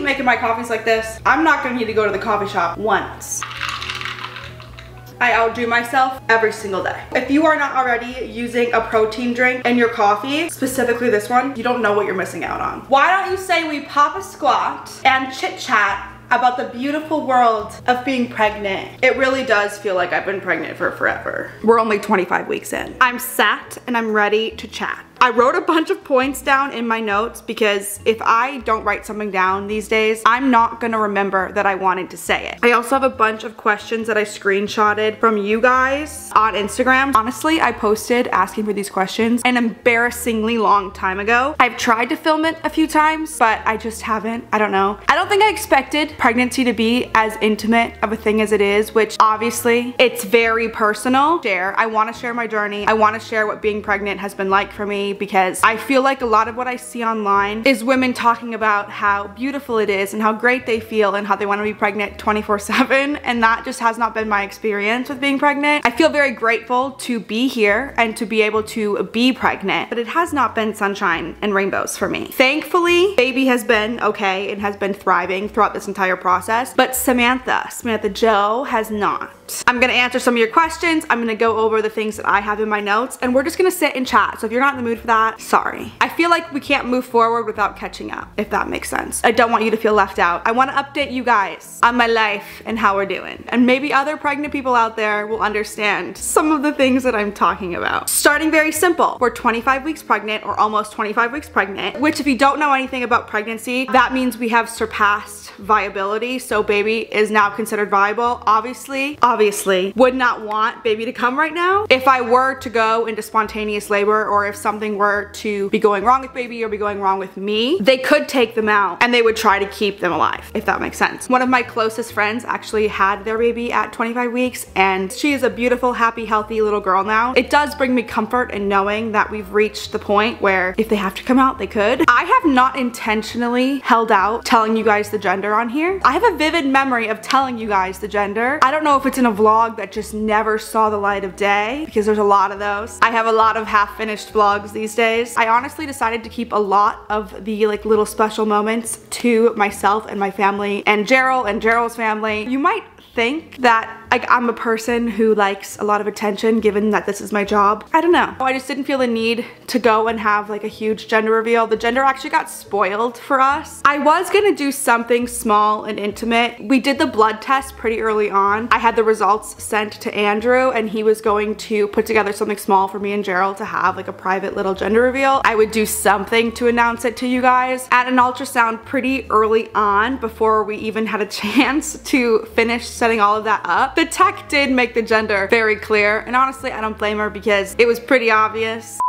keep making my coffees like this, I'm not gonna need to go to the coffee shop once. I outdo myself every single day. If you are not already using a protein drink in your coffee, specifically this one, you don't know what you're missing out on. Why don't you say we pop a squat and chit chat about the beautiful world of being pregnant? It really does feel like I've been pregnant for forever. We're only 25 weeks in. I'm sat and I'm ready to chat. I wrote a bunch of points down in my notes because if I don't write something down these days, I'm not gonna remember that I wanted to say it. I also have a bunch of questions that I screenshotted from you guys on Instagram. Honestly, I posted asking for these questions an embarrassingly long time ago. I've tried to film it a few times, but I just haven't. I don't know. I don't think I expected pregnancy to be as intimate of a thing as it is, which obviously it's very personal. I want to share my journey. I want to share what being pregnant has been like for me, because I feel like a lot of what I see online is women talking about how beautiful it is and how great they feel and how they want to be pregnant 24/7, and that just has not been my experience with being pregnant. I feel very grateful to be here and to be able to be pregnant, but it has not been sunshine and rainbows for me. Thankfully, baby has been okay and has been thriving throughout this entire process, but Samantha Joe has not. I'm gonna answer some of your questions. I'm gonna go over the things that I have in my notes, and we're just gonna sit and chat. So if you're not in the mood for that, sorry. I feel like we can't move forward without catching up, if that makes sense. I don't want you to feel left out. I wanna update you guys on my life and how we're doing. And maybe other pregnant people out there will understand some of the things that I'm talking about. Starting very simple. We're 25 weeks pregnant, or almost 25 weeks pregnant, which if you don't know anything about pregnancy, that means we have surpassed viability. So baby is now considered viable. Obviously, would not want baby to come right now. If I were to go into spontaneous labor, or if something were to be going wrong with baby or be going wrong with me, they could take them out and they would try to keep them alive, if that makes sense. One of my closest friends actually had their baby at 25 weeks, and she is a beautiful, happy, healthy little girl now. It does bring me comfort in knowing that we've reached the point where if they have to come out, they could. I have not intentionally held out telling you guys the gender on here. I have a vivid memory of telling you guys the gender. I don't know if it's in a vlog that just never saw the light of day, because there's a lot of those. I have a lot of half-finished vlogs these days. I honestly decided to keep a lot of the like little special moments to myself and my family and Gerald's family. You might think that like I'm a person who likes a lot of attention, given that this is my job. I don't know. I just didn't feel the need to go and have like a huge gender reveal. The gender actually got spoiled for us. I was gonna do something small and intimate. We did the blood test pretty early on. I had the results sent to Andrew, and he was going to put together something small for me and Gerald to have like a private little gender reveal. I would do something to announce it to you guys at an ultrasound pretty early on, before we even had a chance to finish setting all of that up. The tech did make the gender very clear, and honestly I don't blame her because it was pretty obvious.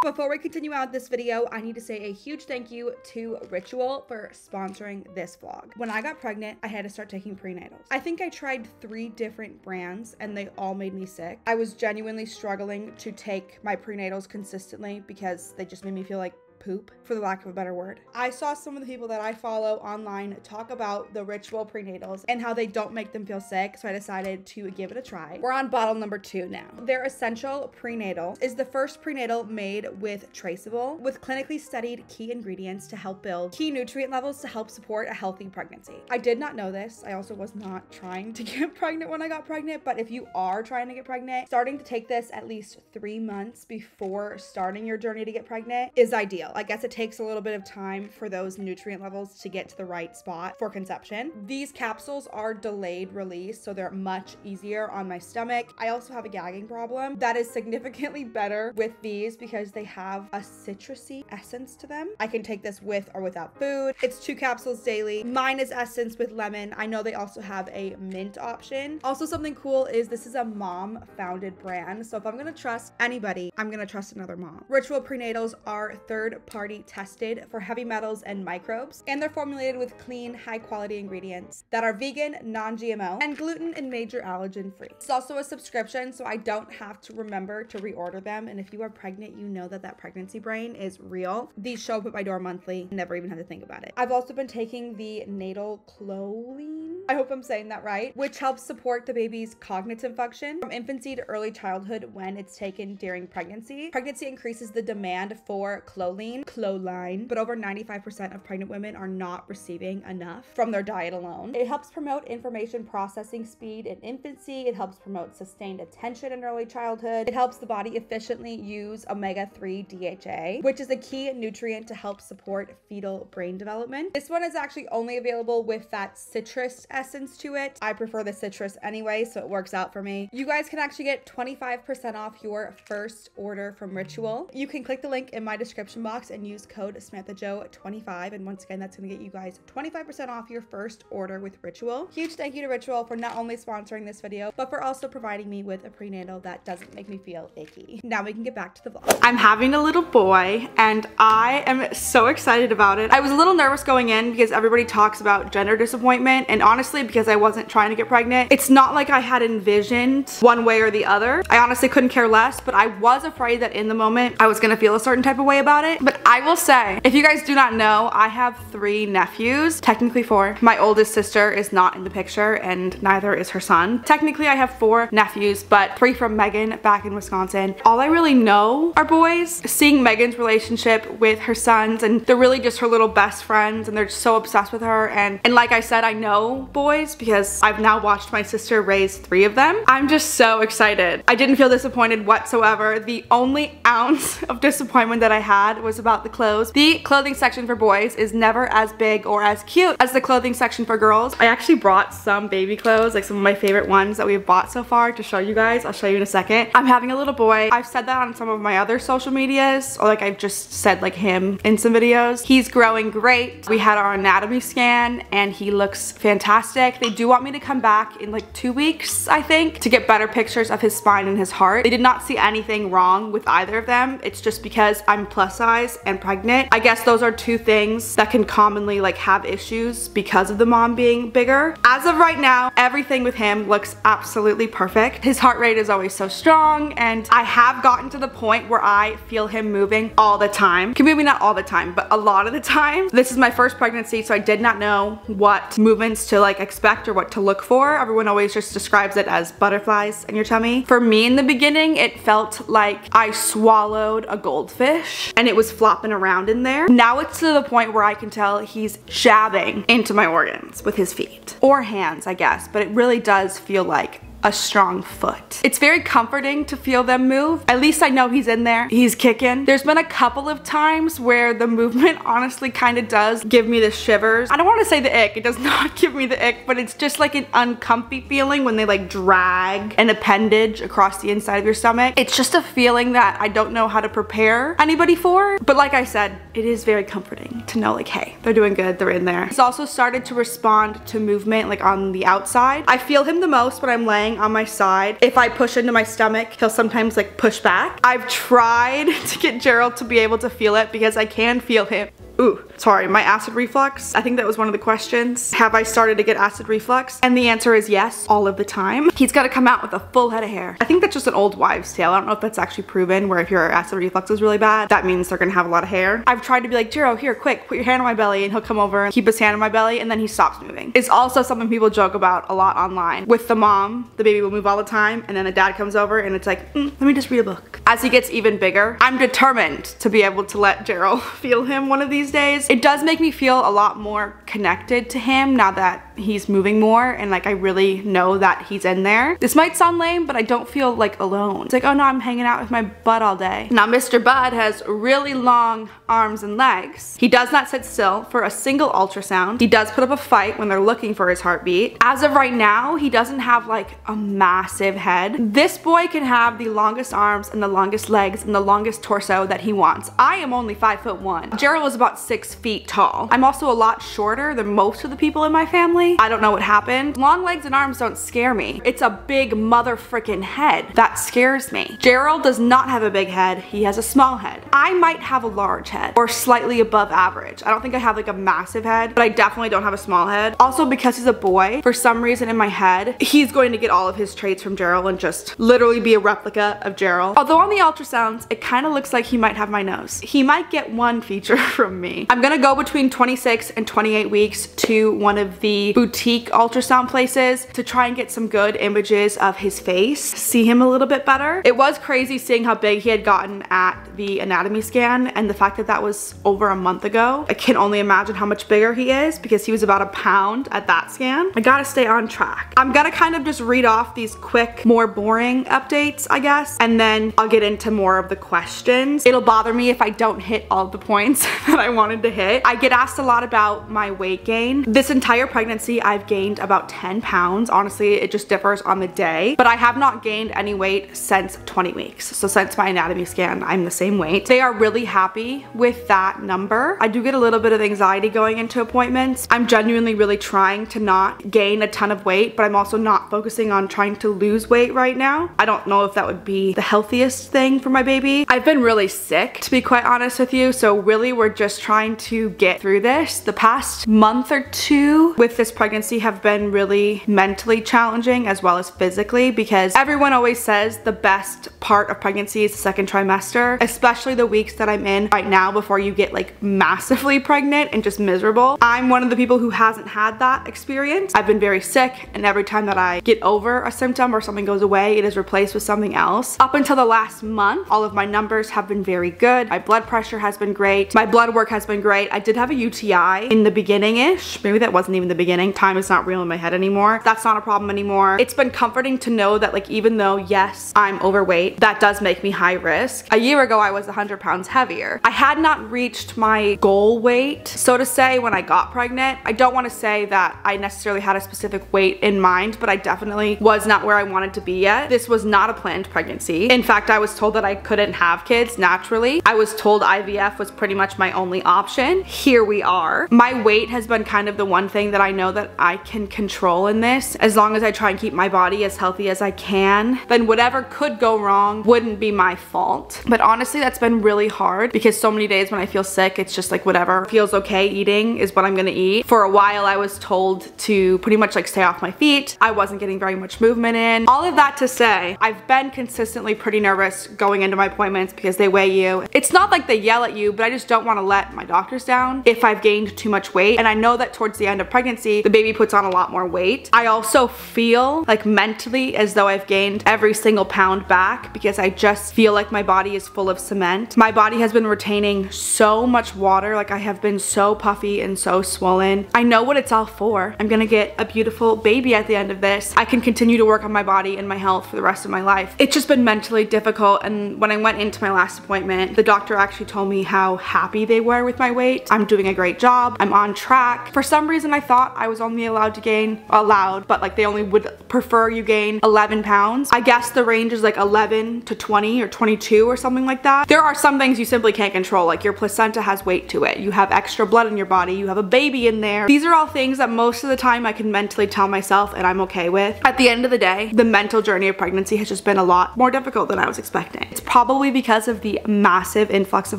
Before we continue out this video, I need to say a huge thank you to Ritual for sponsoring this vlog. When I got pregnant, I had to start taking prenatals. I think I tried 3 different brands and they all made me sick. I was genuinely struggling to take my prenatals consistently because they just made me feel like poop, for the lack of a better word. I saw some of the people that I follow online talk about the Ritual prenatals and how they don't make them feel sick, so I decided to give it a try. We're on bottle number 2 now. Their Essential Prenatal is the first prenatal made with traceable, with clinically studied key ingredients to help build key nutrient levels to help support a healthy pregnancy. I did not know this. I also was not trying to get pregnant when I got pregnant, but if you are trying to get pregnant, starting to take this at least 3 months before starting your journey to get pregnant is ideal. I guess it takes a little bit of time for those nutrient levels to get to the right spot for conception. These capsules are delayed release, so they're much easier on my stomach. I also have a gagging problem that is significantly better with these because they have a citrusy essence to them. I can take this with or without food. It's 2 capsules daily. Mine is essence with lemon. I know they also have a mint option. Also, something cool is this is a mom founded brand, so if I'm gonna trust anybody, I'm gonna trust another mom. Ritual prenatals are third-party tested for heavy metals and microbes, and they're formulated with clean, high-quality ingredients that are vegan, non-GMO, and gluten and major allergen free. It's also a subscription, so I don't have to remember to reorder them, and if you are pregnant, you know that that pregnancy brain is real. These show up at my door monthly. Never even had to think about it. I've also been taking the natal choline, I hope I'm saying that right, which helps support the baby's cognitive function from infancy to early childhood when it's taken during pregnancy. Pregnancy increases the demand for choline, protein, clothesline, but over 95% of pregnant women are not receiving enough from their diet alone. It helps promote information processing speed in infancy. It helps promote sustained attention in early childhood. It helps the body efficiently use omega-3 DHA, which is a key nutrient to help support fetal brain development. This one is actually only available with that citrus essence to it. I prefer the citrus anyway, so it works out for me. You guys can actually get 25% off your first order from Ritual. You can click the link in my description box and use code SamanthaJo25, and once again, that's going to get you guys 25% off your first order with Ritual. Huge thank you to Ritual for not only sponsoring this video, but for also providing me with a prenatal that doesn't make me feel icky. Now we can get back to the vlog. I'm having a little boy and I am so excited about it. I was a little nervous going in because everybody talks about gender disappointment, and honestly, because I wasn't trying to get pregnant, it's not like I had envisioned one way or the other. I honestly couldn't care less, but I was afraid that in the moment I was gonna feel a certain type of way about it. But I will say, if you guys do not know, I have 3 nephews, technically 4. My oldest sister is not in the picture and neither is her son. Technically I have 4 nephews, but 3 from Megan back in Wisconsin. All I really know are boys. Seeing Megan's relationship with her sons, and they're really just her little best friends and they're so obsessed with her, and like I said, I know boys because I've now watched my sister raise 3 of them. I'm just so excited. I didn't feel disappointed whatsoever. The only ounce of disappointment that I had was about the clothes. The clothing section for boys is never as big or as cute as the clothing section for girls. I actually brought some baby clothes, like some of my favorite ones that we've bought so far, to show you guys. I'll show you in a second. I'm having a little boy. I've said that on some of my other social medias, or like I've just said like him in some videos. He's growing great. We had our anatomy scan and he looks fantastic. They do want me to come back in like 2 weeks, I think, to get better pictures of his spine and his heart. They did not see anything wrong with either of them. It's just because I'm plus size and pregnant. I guess those are 2 things that can commonly like have issues because of the mom being bigger. As of right now, everything with him looks absolutely perfect. His heart rate is always so strong, and I have gotten to the point where I feel him moving all the time. Maybe not all the time, but a lot of the time. This is my first pregnancy, so I did not know what movements to like expect or what to look for. Everyone always just describes it as butterflies in your tummy. For me in the beginning, it felt like I swallowed a goldfish and it was flopping around in there. Now it's to the point where I can tell he's jabbing into my organs with his feet. Or hands, I guess, but it really does feel like a strong foot. It's very comforting to feel them move. At least I know he's in there. He's kicking. There's been a couple of times where the movement honestly kind of does give me the shivers. I don't want to say the ick. It does not give me the ick, but it's just like an uncomfy feeling when they like drag an appendage across the inside of your stomach. It's just a feeling that I don't know how to prepare anybody for. But like I said, it is very comforting to know like, hey, they're doing good. They're in there. He's also started to respond to movement like on the outside. I feel him the most when I'm laying on my side. If I push into my stomach, he'll sometimes like push back. I've tried to get Gerald to be able to feel it because I can feel him. Ooh, sorry, my acid reflux. I think that was one of the questions. Have I started to get acid reflux? And the answer is yes, all of the time. He's got to come out with a full head of hair. I think that's just an old wives' tale. I don't know if that's actually proven, where if your acid reflux is really bad, that means they're gonna have a lot of hair. I've tried to be like, Jiro, here, quick, put your hand on my belly, and he'll come over and keep his hand on my belly, and then he stops moving. It's also something people joke about a lot online. With the mom, the baby will move all the time, and then the dad comes over and it's like, let me just read a book. As he gets even bigger, I'm determined to be able to let Jiro feel him one of these days. It does make me feel a lot more connected to him now that he's moving more, and like I really know that he's in there. This might sound lame, but I don't feel like alone. It's like, oh no, I'm hanging out with my bud all day. Now Mr. Bud has really long arms and legs. He does not sit still for a single ultrasound. He does put up a fight when they're looking for his heartbeat. As of right now, he doesn't have like a massive head. This boy can have the longest arms and the longest legs and the longest torso that he wants. I am only 5'1". Gerald is about 6 feet tall. I'm also a lot shorter than most of the people in my family. I don't know what happened. Long legs and arms don't scare me. It's a big mother frickin' head that scares me. Gerald does not have a big head. He has a small head. I might have a large head or slightly above average. I don't think I have like a massive head, but I definitely don't have a small head. Also, because he's a boy, for some reason in my head, he's going to get all of his traits from Gerald and just literally be a replica of Gerald. Although on the ultrasounds, it kind of looks like he might have my nose. He might get one feature from me. I'm gonna go between 26 and 28 weeks to one of the the boutique ultrasound places to try and get some good images of his face, see him a little bit better. It was crazy seeing how big he had gotten at the anatomy scan, and the fact that that was over a month ago. I can only imagine how much bigger he is because he was about a pound at that scan. I gotta stay on track. I'm gonna kind of just read off these quick, more boring updates, I guess, and then I'll get into more of the questions. It'll bother me if I don't hit all the points that I wanted to hit. I get asked a lot about my weight gain. This entire pregnancy, I've gained about 10 pounds. Honestly, it just differs on the day, but I have not gained any weight since 20 weeks. So since my anatomy scan, I'm the same weight. They are really happy with that number. I do get a little bit of anxiety going into appointments. I'm genuinely really trying to not gain a ton of weight, but I'm also not focusing on trying to lose weight right now. I don't know if that would be the healthiest thing for my baby. I've been really sick, to be quite honest with you, so really we're just trying to get through this. The past month or two with this pregnancy have been really mentally challenging as well as physically, because everyone always says the best part of pregnancy is the second trimester, especially the weeks that I'm in right now before you get like massively pregnant and just miserable. I'm one of the people who hasn't had that experience. I've been very sick, and every time that I get over a symptom or something goes away, it is replaced with something else. Up until the last month, all of my numbers have been very good. My blood pressure has been great. My blood work has been great. I did have a UTI in the beginning-ish. Maybe that wasn't even the beginning. Time is not real in my head anymore. That's not a problem anymore. It's been comforting to know that, like, even though, yes, I'm overweight, that does make me high risk. A year ago, I was 100 pounds heavier. I had not reached my goal weight, so to say, when I got pregnant. I don't want to say that I necessarily had a specific weight in mind, but I definitely was not where I wanted to be yet. This was not a planned pregnancy. In fact, I was told that I couldn't have kids naturally. I was told IVF was pretty much my only option. Here we are. My weight has been kind of the one thing that I know that I can control in this. As long as I try and keep my body as healthy as I can, then whatever could go wrong wouldn't be my fault. But honestly, that's been really hard because so many days when I feel sick, it's just like whatever feels okay eating is what I'm gonna eat. For a while, I was told to pretty much like stay off my feet. I wasn't getting very much movement in. All of that to say, I've been consistently pretty nervous going into my appointments because they weigh you. It's not like they yell at you, but I just don't want to let my doctors down if I've gained too much weight. And I know that towards the end of pregnancy, the baby puts on a lot more weight. I also feel like mentally as though I've gained every single pound back because I just feel like my body is full of cement. My body has been retaining so much water. Like I have been so puffy and so swollen. I know what it's all for. I'm gonna get a beautiful baby at the end of this. I can continue to work on my body and my health for the rest of my life. It's just been mentally difficult, and when I went into my last appointment, the doctor actually told me how happy they were with my weight. I'm doing a great job. I'm on track. For some reason, I thought I was only allowed to gain, but like they only would prefer you gain 11 pounds. I guess the range is like 11 to 20 or 22 or something like that. There are some things you simply can't control, like your placenta has weight to it. You have extra blood in your body. You have a baby in there. These are all things that most of the time I can mentally tell myself and I'm okay with. At the end of the day, the mental journey of pregnancy has just been a lot more difficult than I was expecting. It's probably because of the massive influx of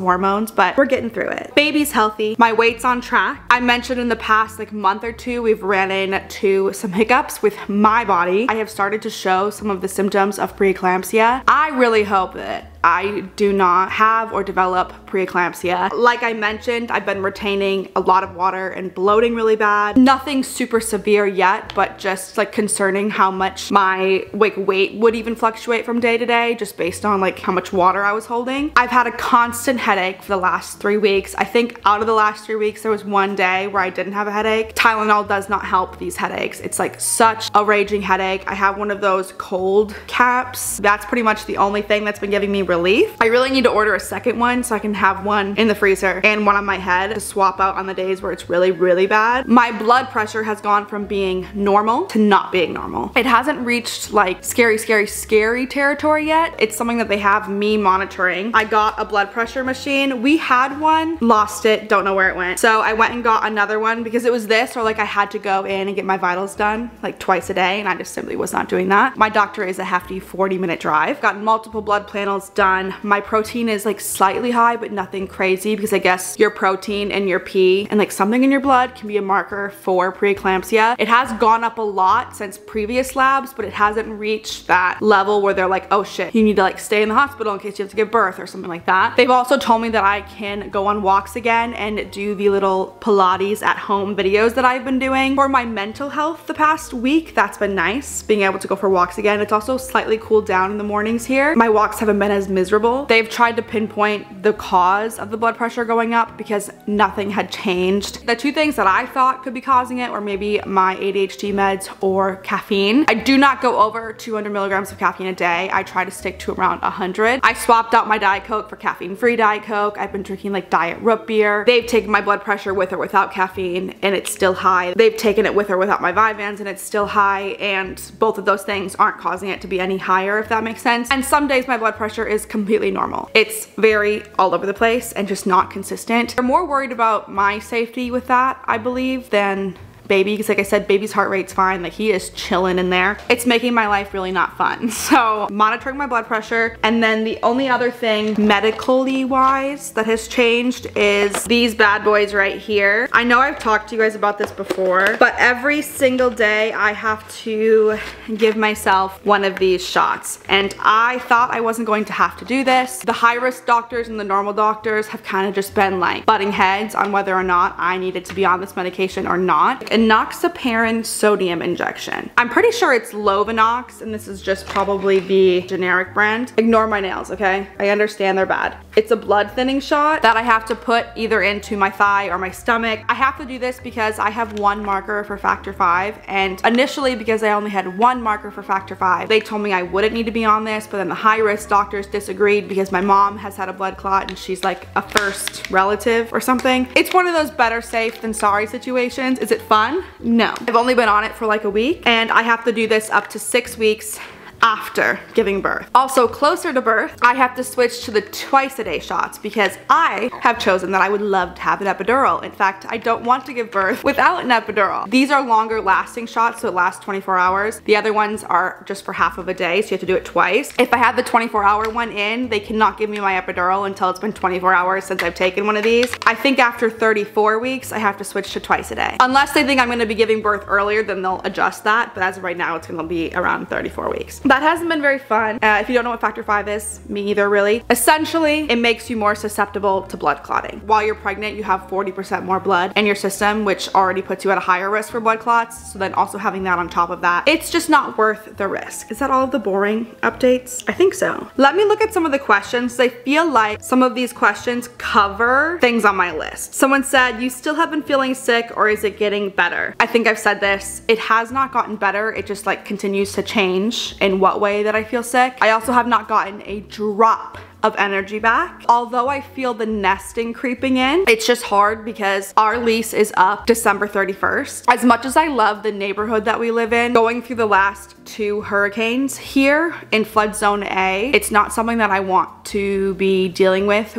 hormones, but we're getting through it. Baby's healthy. My weight's on track. I mentioned in the past like month or two, we've ran into some hiccups with my body. I have started to show some of the symptoms of preeclampsia. I really hope that I do not have or develop preeclampsia. Like I mentioned, I've been retaining a lot of water and bloating really bad. Nothing super severe yet, but just like concerning how much my weight would even fluctuate from day to day, just based on like how much water I was holding. I've had a constant headache for the last 3 weeks. I think out of the last 3 weeks, there was one day where I didn't have a headache. Tylenol does not help these headaches. It's like such a raging headache. I have one of those cold caps. That's pretty much the only thing that's been giving me relief. I really need to order a second one so I can have one in the freezer and one on my head to swap out on the days where it's really, really bad. My blood pressure has gone from being normal to not being normal. It hasn't reached like scary territory yet. It's something that they have me monitoring. I got a blood pressure machine. We had one, lost it, don't know where it went. So I went and got another one because it was this, or like I had to go in and get my vitals done like twice a day, and I just simply was not doing that. My doctor is a hefty 40-minute drive. Gotten multiple blood panels done done. My protein is like slightly high, but nothing crazy, because I guess your protein and your pee and like something in your blood can be a marker for preeclampsia. It has gone up a lot since previous labs, but it hasn't reached that level where they're like, oh shit, you need to like stay in the hospital in case you have to give birth or something like that. They've also told me that I can go on walks again and do the little Pilates at home videos that I've been doing. For my mental health the past week, that's been nice, being able to go for walks again. It's also slightly cooled down in the mornings here. My walks haven't been as miserable. They've tried to pinpoint the cause of the blood pressure going up because nothing had changed. The two things that I thought could be causing it were maybe my ADHD meds or caffeine. I do not go over 200 milligrams of caffeine a day. I try to stick to around 100. I swapped out my Diet Coke for caffeine-free Diet Coke. I've been drinking like diet root beer. They've taken my blood pressure with or without caffeine and it's still high. They've taken it with or without my Vyvanse and it's still high, and both of those things aren't causing it to be any higher, if that makes sense. And some days my blood pressure is completely normal. It's very all over the place and just not consistent. They're more worried about my safety with that, I believe, than baby, because like I said, baby's heart rate's fine. Like, he is chilling in there. It's making my life really not fun. So monitoring my blood pressure. And then the only other thing medically wise that has changed is these bad boys right here. I know I've talked to you guys about this before, but every single day I have to give myself one of these shots. And I thought I wasn't going to have to do this. The high risk doctors and the normal doctors have kind of just been like butting heads on whether or not I needed to be on this medication or not. Enoxaparin sodium injection. I'm pretty sure it's Lovenox, and this is just probably the generic brand. Ignore my nails, okay? I understand they're bad. It's a blood thinning shot that I have to put either into my thigh or my stomach. I have to do this because I have one marker for factor V, and initially, because I only had one marker for factor V, they told me I wouldn't need to be on this, but then the high risk doctors disagreed because my mom has had a blood clot and she's like a first relative or something. It's one of those better safe than sorry situations. Is it fun? No. I've only been on it for like a week, and I have to do this up to 6 weeks after giving birth. Also, closer to birth, I have to switch to the twice-a-day shots because I have chosen that I would love to have an epidural. In fact, I don't want to give birth without an epidural. These are longer lasting shots, so it lasts 24 hours. The other ones are just for half of a day, so you have to do it twice. If I have the 24-hour one in, they cannot give me my epidural until it's been 24 hours since I've taken one of these. I think after 34 weeks, I have to switch to twice a day. Unless they think I'm gonna be giving birth earlier, then they'll adjust that, but as of right now, it's gonna be around 34 weeks. That hasn't been very fun. If you don't know what factor V is, me either really. Essentially, it makes you more susceptible to blood clotting. While you're pregnant, you have 40% more blood in your system, which already puts you at a higher risk for blood clots. So then also having that on top of that, it's just not worth the risk. Is that all of the boring updates? I think so. Let me look at some of the questions. I feel like some of these questions cover things on my list. Someone said, you still have been feeling sick, or is it getting better? I think I've said this. It has not gotten better. It just like continues to change. In what way that I feel sick? I also have not gotten a drop of energy back. Although I feel the nesting creeping in, it's just hard because our lease is up December 31st. As much as I love the neighborhood that we live in, going through the last 2 hurricanes here in flood zone A, it's not something that I want to be dealing with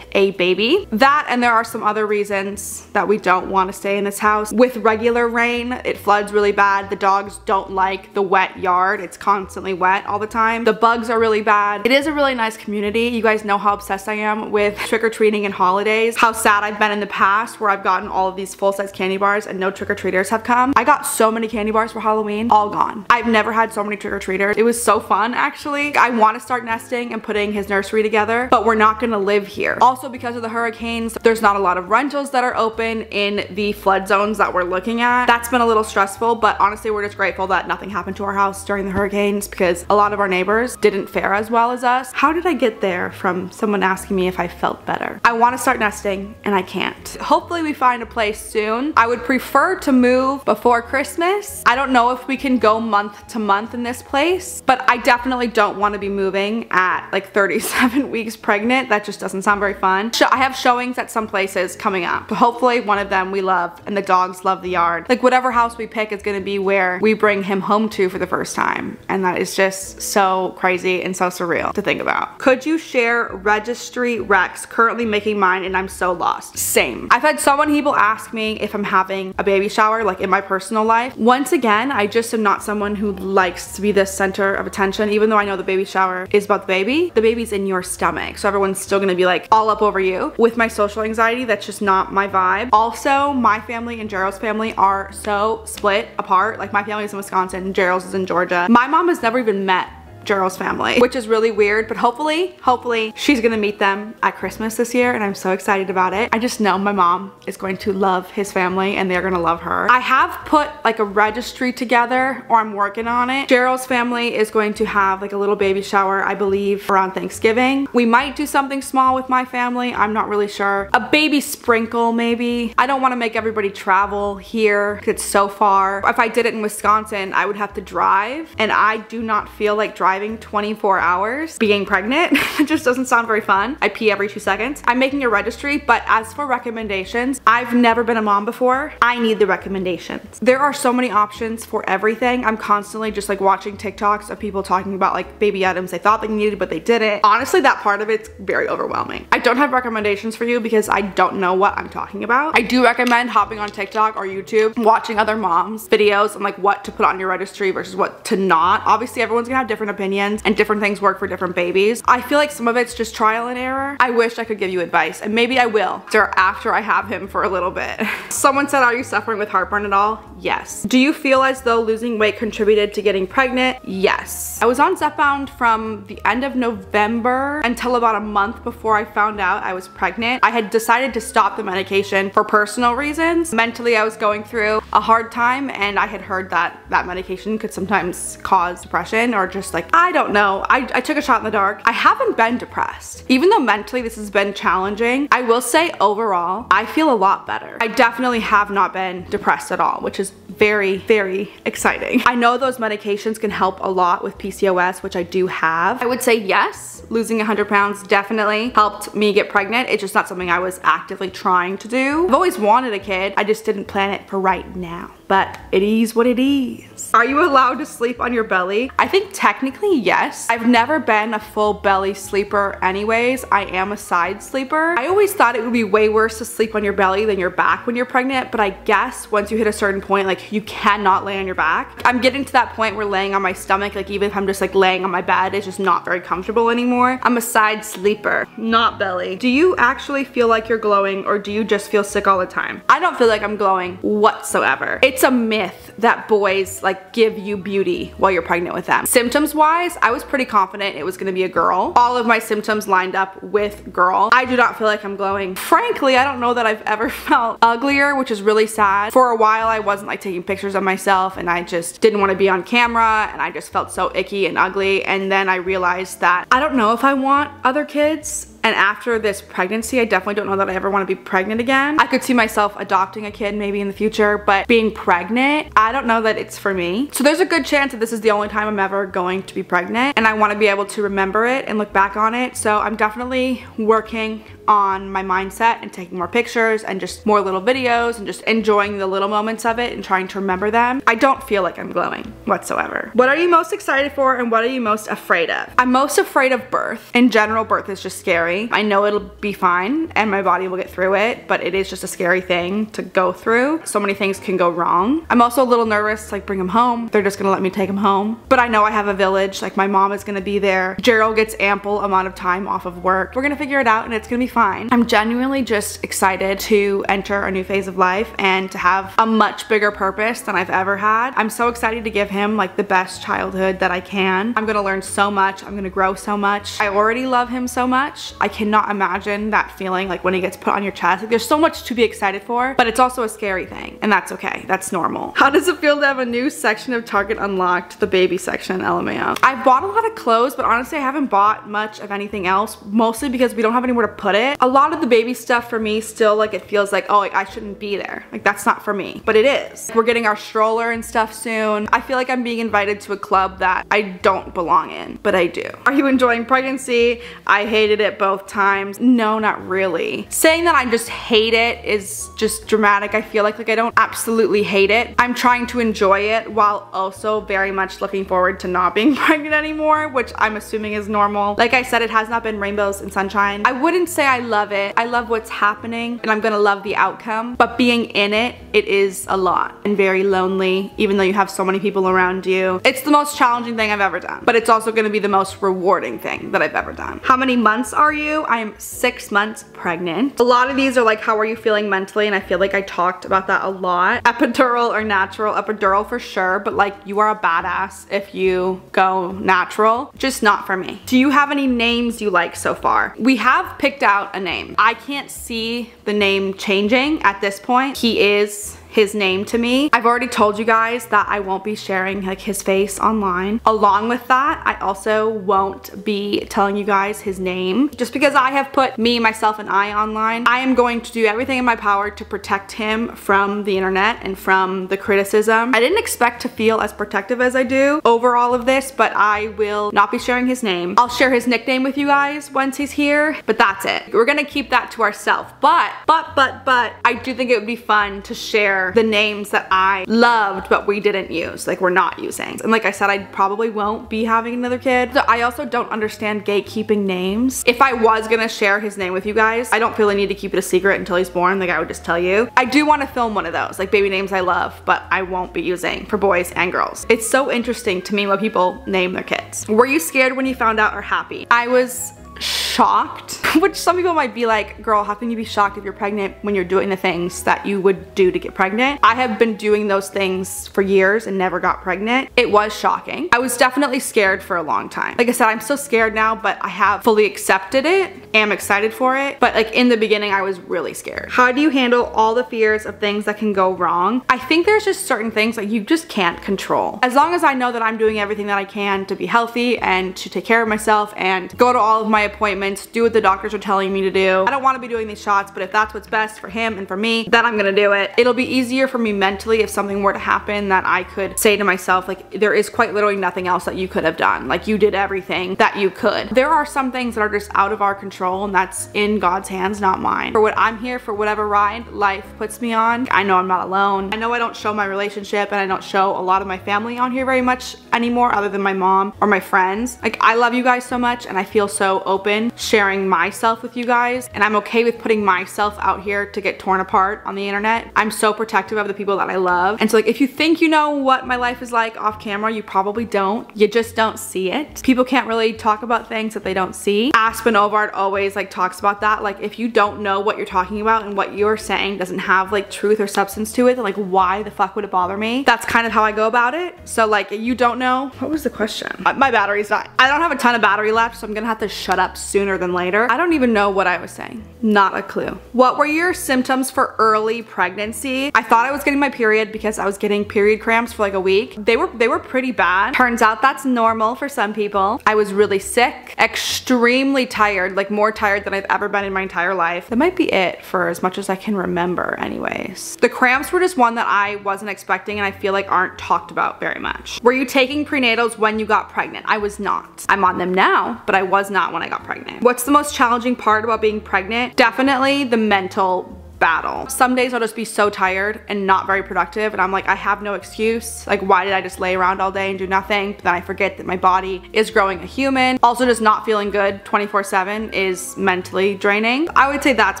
a baby. That, and there are some other reasons that we don't want to stay in this house. With regular rain, it floods really bad. The dogs don't like the wet yard. It's constantly wet all the time. The bugs are really bad. It is a really nice community. You guys know how obsessed I am with trick-or-treating and holidays. How sad I've been in the past where I've gotten all of these full-size candy bars and no trick-or-treaters have come. I got so many candy bars for Halloween, all gone. I've never had so many trick-or-treaters. It was so fun, actually. I want to start nesting and putting his nursery together, but we're not gonna live here. Also, because of the hurricanes, there's not a lot of rentals that are open in the flood zones that we're looking at. That's been a little stressful, but honestly, we're just grateful that nothing happened to our house during the hurricanes because a lot of our neighbors didn't fare as well as us. How did I get there from someone asking me if I felt better? I want to start nesting and I can't. Hopefully we find a place soon. I would prefer to move before Christmas. I don't know if we can go month to month in this place, but I definitely don't want to be moving at like 37 weeks pregnant. That just doesn't sound very fun. I have showings at some places coming up, but hopefully one of them we love and the dogs love the yard. Like whatever house we pick is going to be where we bring him home to for the first time. And that is just so crazy and so surreal to think about. Could you you share registry recs? Currently making mine and I'm so lost. Same. I've had so many people ask me if I'm having a baby shower, like in my personal life. Once again, I just am not someone who likes to be the center of attention, even though I know the baby shower is about the baby. The baby's in your stomach, so everyone's still gonna be like all up over you. With my social anxiety, that's just not my vibe. Also, my family and Gerald's family are so split apart. Like my family is in Wisconsin and Gerald's is in Georgia. My mom has never even met Gerald's family, which is really weird, but hopefully she's gonna meet them at Christmas this year and I'm so excited about it. I just know my mom is going to love his family and they're gonna love her. I have put like a registry together, or I'm working on it. Gerald's family is going to have like a little baby shower, I believe, around Thanksgiving. We might do something small with my family, I'm not really sure. A baby sprinkle maybe. I don't want to make everybody travel here because it's so far. If I did it in Wisconsin, I would have to drive, and I do not feel like driving 24 hours being pregnant. It just doesn't sound very fun. I pee every 2 seconds. I'm making a registry, but as for recommendations, I've never been a mom before. I need the recommendations. There are so many options for everything. I'm constantly just like watching TikToks of people talking about like baby items they thought they needed but they didn't. Honestly, that part of it's very overwhelming. I don't have recommendations for you because I don't know what I'm talking about. I do recommend hopping on TikTok or YouTube, watching other moms videos on like what to put on your registry versus what to not. Obviously, everyone's gonna have different opinions and different things work for different babies. I feel like some of it's just trial and error. I wish I could give you advice, and maybe I will after I have him for a little bit. Someone said, are you suffering with heartburn at all? Yes. Do you feel as though losing weight contributed to getting pregnant? Yes. I was on Zepbound from the end of November until about a month before I found out I was pregnant. I had decided to stop the medication for personal reasons. Mentally, I was going through a hard time, and I had heard that that medication could sometimes cause depression or just like, I don't know. I took a shot in the dark. I haven't been depressed. Even though mentally this has been challenging, I will say overall, I feel a lot better. I definitely have not been depressed at all, which is very, very exciting. I know those medications can help a lot with PCOS, which I do have. I would say yes, losing 100 pounds definitely helped me get pregnant. It's just not something I was actively trying to do. I've always wanted a kid. I just didn't plan it for right now. But it is what it is. Are you allowed to sleep on your belly? I think technically yes. I've never been a full belly sleeper anyways. I am a side sleeper. I always thought it would be way worse to sleep on your belly than your back when you're pregnant, but I guess once you hit a certain point, like you cannot lay on your back. I'm getting to that point where laying on my stomach, like even if I'm just like laying on my bed, it's just not very comfortable anymore. I'm a side sleeper, not belly. Do you actually feel like you're glowing, or do you just feel sick all the time? I don't feel like I'm glowing whatsoever. It's a myth that boys like give you beauty while you're pregnant with them. Symptoms wise, I was pretty confident it was gonna be a girl. All of my symptoms lined up with girl. I do not feel like I'm glowing. Frankly, I don't know that I've ever felt uglier, which is really sad. For a while, I wasn't like taking pictures of myself and I just didn't want to be on camera and I just felt so icky and ugly. And then I realized that I don't know if I want other kids. And after this pregnancy, I definitely don't know that I ever want to be pregnant again. I could see myself adopting a kid maybe in the future, but being pregnant, I don't know that it's for me. So there's a good chance that this is the only time I'm ever going to be pregnant, and I want to be able to remember it and look back on it. So I'm definitely working on my mindset and taking more pictures and just more little videos and just enjoying the little moments of it and trying to remember them. I don't feel like I'm glowing whatsoever. What are you most excited for and what are you most afraid of? I'm most afraid of birth. In general, birth is just scary. I know it'll be fine and my body will get through it, but it is just a scary thing to go through. So many things can go wrong. I'm also a little nervous to like bring him home. They're just gonna let me take him home. But I know I have a village, like my mom is gonna be there. Gerald gets ample amount of time off of work. We're gonna figure it out and it's gonna be fine. I'm genuinely just excited to enter a new phase of life and to have a much bigger purpose than I've ever had. I'm so excited to give him like the best childhood that I can. I'm gonna learn so much. I'm gonna grow so much. I already love him so much. I cannot imagine that feeling like when he gets put on your chest. Like, there's so much to be excited for, but it's also a scary thing, and that's okay. That's normal. How does it feel to have a new section of Target unlocked? The baby section, LMAO. I've bought a lot of clothes, but honestly, I haven't bought much of anything else, mostly because we don't have anywhere to put it. it. A lot of the baby stuff for me still, like, it feels like, oh, like, I shouldn't be there. Like, that's not for me, but it is. We're getting our stroller and stuff soon. I feel like I'm being invited to a club that I don't belong in, but I do. Are you enjoying pregnancy? I hated it both times. No, not really. Saying that I just hate it is just dramatic. I feel like I don't absolutely hate it. I'm trying to enjoy it while also very much looking forward to not being pregnant anymore, which I'm assuming is normal. Like I said, it has not been rainbows and sunshine. I wouldn't say I love it. I love what's happening and I'm gonna love the outcome, but being in it, it is a lot and very lonely, even though you have so many people around you. It's the most challenging thing I've ever done, but it's also gonna be the most rewarding thing that I've ever done. How many months are you? I am 6 months pregnant. A lot of these are like, how are you feeling mentally? And I feel like I talked about that a lot. Epidural or natural? Epidural for sure, but like, you are a badass if you go natural. Just not for me. Do you have any names you like so far? We have picked out a name. I can't see the name changing at this point. He is his name to me. I've already told you guys that I won't be sharing like his face online. Along with that, I also won't be telling you guys his name. Just because I have put me, myself, and I online, I am going to do everything in my power to protect him from the internet and from the criticism. I didn't expect to feel as protective as I do over all of this, but I will not be sharing his name. I'll share his nickname with you guys once he's here, but that's it. We're gonna keep that to ourselves. But I do think it would be fun to share the names that I loved but we didn't use, like we're not using. And like I said, I probably won't be having another kid. So I also don't understand gatekeeping names. If I was gonna share his name with you guys, I don't feel I need to keep it a secret until he's born. Like I would just tell you. I do want to film one of those, like baby names I love, but I won't be using for boys and girls. It's so interesting to me what people name their kids. Were you scared when you found out or happy? I was shocked, which some people might be like, girl, how can you be shocked if you're pregnant when you're doing the things that you would do to get pregnant? I have been doing those things for years and never got pregnant. It was shocking. I was definitely scared for a long time. Like I said, I'm still scared now, but I have fully accepted it. Am excited for it. But like in the beginning, I was really scared. How do you handle all the fears of things that can go wrong? I think there's just certain things that you just can't control. As long as I know that I'm doing everything that I can to be healthy and to take care of myself and go to all of my appointments, do what the doctors are telling me to do. I don't want to be doing these shots, but if that's what's best for him and for me, then I'm gonna do it. It'll be easier for me mentally if something were to happen that I could say to myself, like, there is quite literally nothing else that you could have done. Like, you did everything that you could. There are some things that are just out of our control, and that's in God's hands, not mine. For what I'm here, for whatever ride life puts me on, I know I'm not alone. I know I don't show my relationship and I don't show a lot of my family on here very much anymore, other than my mom or my friends. Like, I love you guys so much and I feel so open sharing myself with you guys, and I'm okay with putting myself out here to get torn apart on the internet. I'm so protective of the people that I love, and so like, if you think you know what my life is like off camera, you probably don't. You just don't see it. People can't really talk about things that they don't see. Aspen Ovard always like talks about that. Like, if you don't know what you're talking about and what you're saying doesn't have like truth or substance to it, then like, why the fuck would it bother me? That's kind of how I go about it. So like, you don't know. What was the question? My battery's dying. I don't have a ton of battery left, so I'm gonna have to shut up sooner than later. I don't even know what I was saying. Not a clue. What were your symptoms for early pregnancy? I thought I was getting my period because I was getting period cramps for like a week. They were pretty bad. Turns out that's normal for some people. I was really sick, extremely tired, like more tired than I've ever been in my entire life. That might be it for as much as I can remember anyways. The cramps were just one that I wasn't expecting and I feel like aren't talked about very much. Were you taking prenatals when you got pregnant? I was not. I'm on them now, but I was not when I got pregnant. What's the most challenging part about being pregnant? Definitely the mental battle. Some days I'll just be so tired and not very productive, and I'm like, I have no excuse. Like, why did I just lay around all day and do nothing? But then I forget that my body is growing a human. Also, just not feeling good 24/7 is mentally draining. I would say that's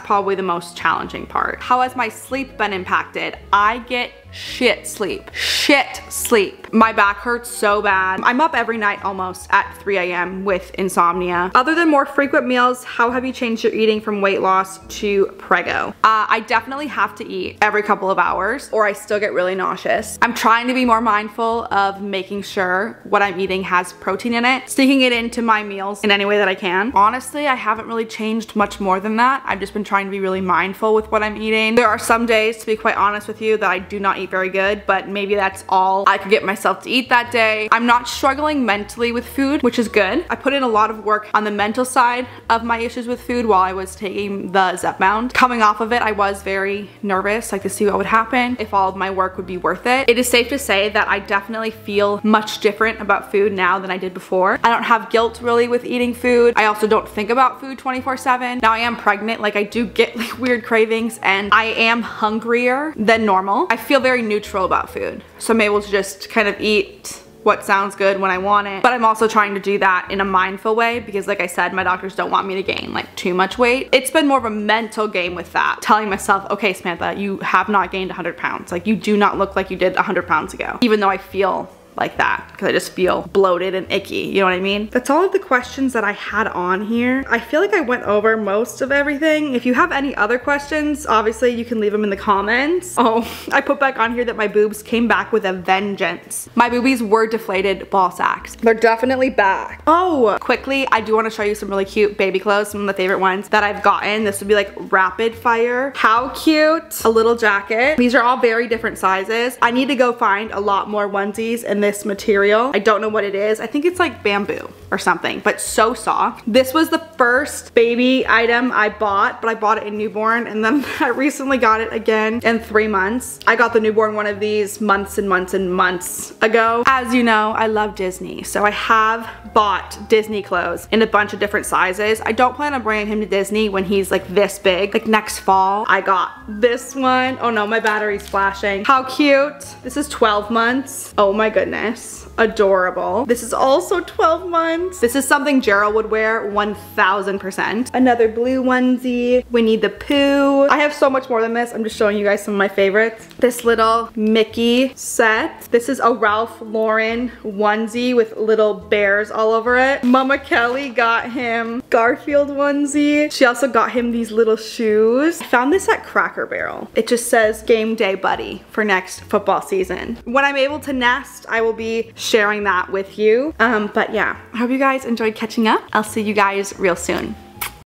probably the most challenging part. How has my sleep been impacted? I get shit sleep. My back hurts so bad. I'm up every night almost at 3 a.m. with insomnia. Other than more frequent meals, how have you changed your eating from weight loss to prego? I definitely have to eat every couple of hours or I still get really nauseous. I'm trying to be more mindful of making sure what I'm eating has protein in it, sneaking it into my meals in any way that I can. Honestly, I haven't really changed much more than that. I've just been trying to be really mindful with what I'm eating. There are some days, to be quite honest with you, that I do not eat eat very good, but maybe that's all I could get myself to eat that day. I'm not struggling mentally with food, which is good. I put in a lot of work on the mental side of my issues with food while I was taking the Zepbound. Coming off of it, I was very nervous, like to see what would happen, if all of my work would be worth it. It is safe to say that I definitely feel much different about food now than I did before. I don't have guilt really with eating food. I also don't think about food 24/7. Now I am pregnant, like I do get like weird cravings and I am hungrier than normal. I feel very neutral about food. So I'm able to just kind of eat what sounds good when I want it. But I'm also trying to do that in a mindful way because like I said, my doctors don't want me to gain like too much weight. It's been more of a mental game with that. Telling myself, okay, Samantha, you have not gained 100 pounds. Like you do not look like you did 100 pounds ago. Even though I feel like that because I just feel bloated and icky, you know what I mean? That's all of the questions that I had on here. I feel like I went over most of everything. If you have any other questions, obviously you can leave them in the comments. Oh, I put back on here that my boobs came back with a vengeance. My boobies were deflated ball sacks. They're definitely back. Oh, quickly, I do want to show you some really cute baby clothes, some of the favorite ones that I've gotten. This would be like rapid fire. How cute. A little jacket. These are all very different sizes. I need to go find a lot more onesies in this material. I don't know what it is. I think it's like bamboo or something, but so soft. This was the first baby item I bought, but I bought it in newborn and then I recently got it again in 3 months. I got the newborn one of these months and months and months ago. As you know, I love Disney, so I have bought Disney clothes in a bunch of different sizes. I don't plan on bringing him to Disney when he's like this big. Like next fall, I got this one. Oh no, my battery's flashing. How cute. This is 12 months. Oh my goodness. Adorable. This is also 12 months. This is something Gerald would wear 1000%. Another blue onesie. Winnie the Pooh. I have so much more than this. I'm just showing you guys some of my favorites. This little Mickey set. This is a Ralph Lauren onesie with little bears all over it. Mama Kelly got him Garfield onesie. She also got him these little shoes. I found this at Cracker Barrel. It just says game day buddy for next football season. When I'm able to nest, I will be sharing that with you. But yeah, I hope you guys enjoyed catching up. I'll see you guys real soon.